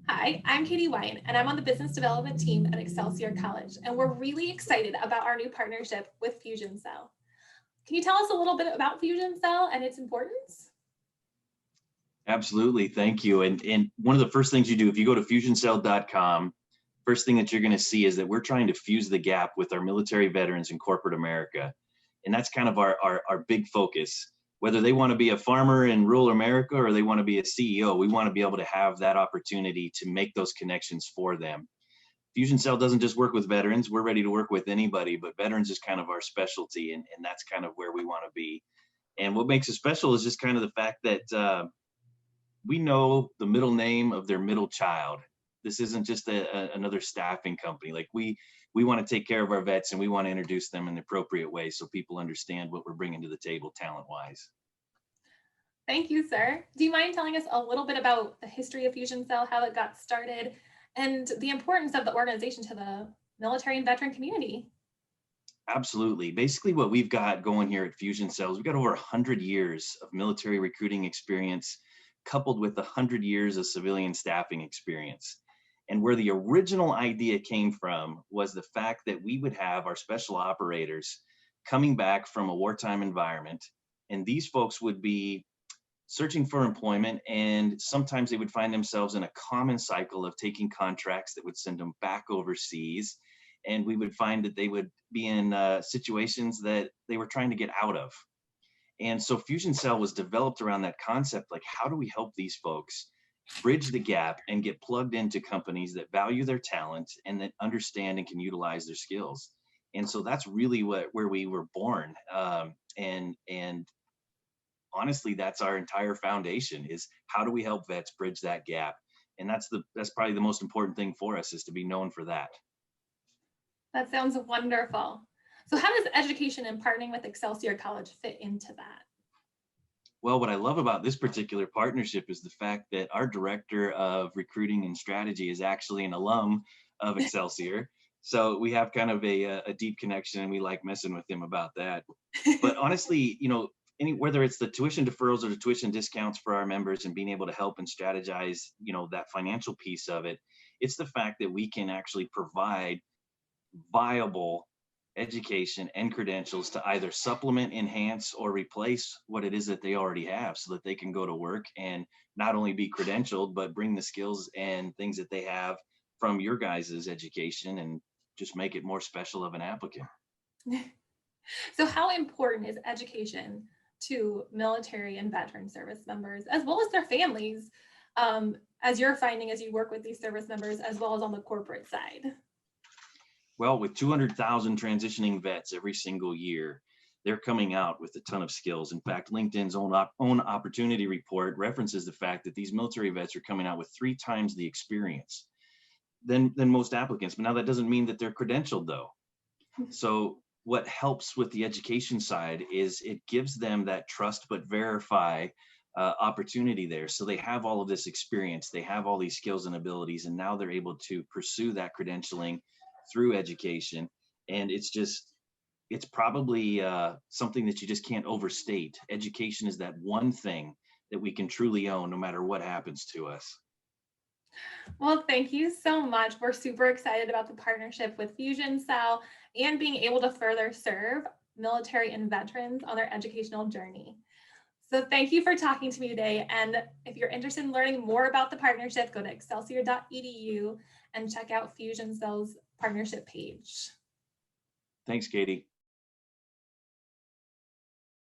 Hi, I'm Katie Wyan, and I'm on the business development team at Excelsior College, and we're really excited about our new partnership with Fusion Cell. Can you tell us a little bit about Fusion Cell and its importance? Absolutely. Thank you. And one of the first things you do, if you go to fusioncell.com, first thing that you're going to see is that we're trying to fuse the gap with our military veterans in corporate America. And that's kind of our big focus. Whether they want to be a farmer in rural America or they want to be a CEO, we want to be able to have that opportunity to make those connections for them. Fusion Cell doesn't just work with veterans. We're ready to work with anybody, but veterans is kind of our specialty. And that's kind of where we want to be. And what makes it special is just kind of the fact that we know the middle name of their middle child. This isn't just another staffing company. Like we want to take care of our vets and we want to introduce them in the appropriate way so people understand what we're bringing to the table talent wise. Thank you, sir. Do you mind telling us a little bit about the history of Fusion Cell, how it got started, and the importance of the organization to the military and veteran community? Absolutely. Basically, what we've got going here at Fusion Cells, we've got over 100 years of military recruiting experience, coupled with 100 years of civilian staffing experience. And where the original idea came from was the fact that we would have our special operators coming back from a wartime environment, and these folks would be searching for employment, and sometimes they would find themselves in a common cycle of taking contracts that would send them back overseas, and we would find that they would be in situations that they were trying to get out of. And so Fusion Cell was developed around that concept, like how do we help these folks bridge the gap and get plugged into companies that value their talent and that understand and can utilize their skills. And so that's really where we were born. And honestly, that's our entire foundation, is how do we help vets bridge that gap? And that's probably the most important thing for us, is to be known for that. That sounds wonderful. So, how does education and partnering with Excelsior College fit into that? Well, what I love about this particular partnership is the fact that our director of recruiting and strategy is actually an alum of Excelsior. So we have kind of a deep connection, and we like messing with him about that. But honestly, whether it's the tuition deferrals or the tuition discounts for our members and being able to help and strategize, that financial piece of it, it's the fact that we can actually provide viable education and credentials to either supplement, enhance, or replace what it is that they already have, so that they can go to work and not only be credentialed, but bring the skills and things that they have from your guys' education and just make it more special of an applicant. So, how important is education to military and veteran service members, as well as their families, as you're finding as you work with these service members, as well as on the corporate side? Well, with 200,000 transitioning vets every single year, they're coming out with a ton of skills. In fact, LinkedIn's own opportunity report references the fact that these military vets are coming out with 3 times the experience than most applicants. But now that doesn't mean that they're credentialed, though. So what helps with the education side is it gives them that trust but verify opportunity there. So they have all of this experience, they have all these skills and abilities, and now they're able to pursue that credentialing through education. And it's probably something that you just can't overstate. Education is that one thing that we can truly own no matter what happens to us. Well, thank you so much. We're super excited about the partnership with Fusion Cell and being able to further serve military and veterans on their educational journey. So thank you for talking to me today. And if you're interested in learning more about the partnership, go to excelsior.edu and check out Fusion Cell's partnership page. Thanks, Katie.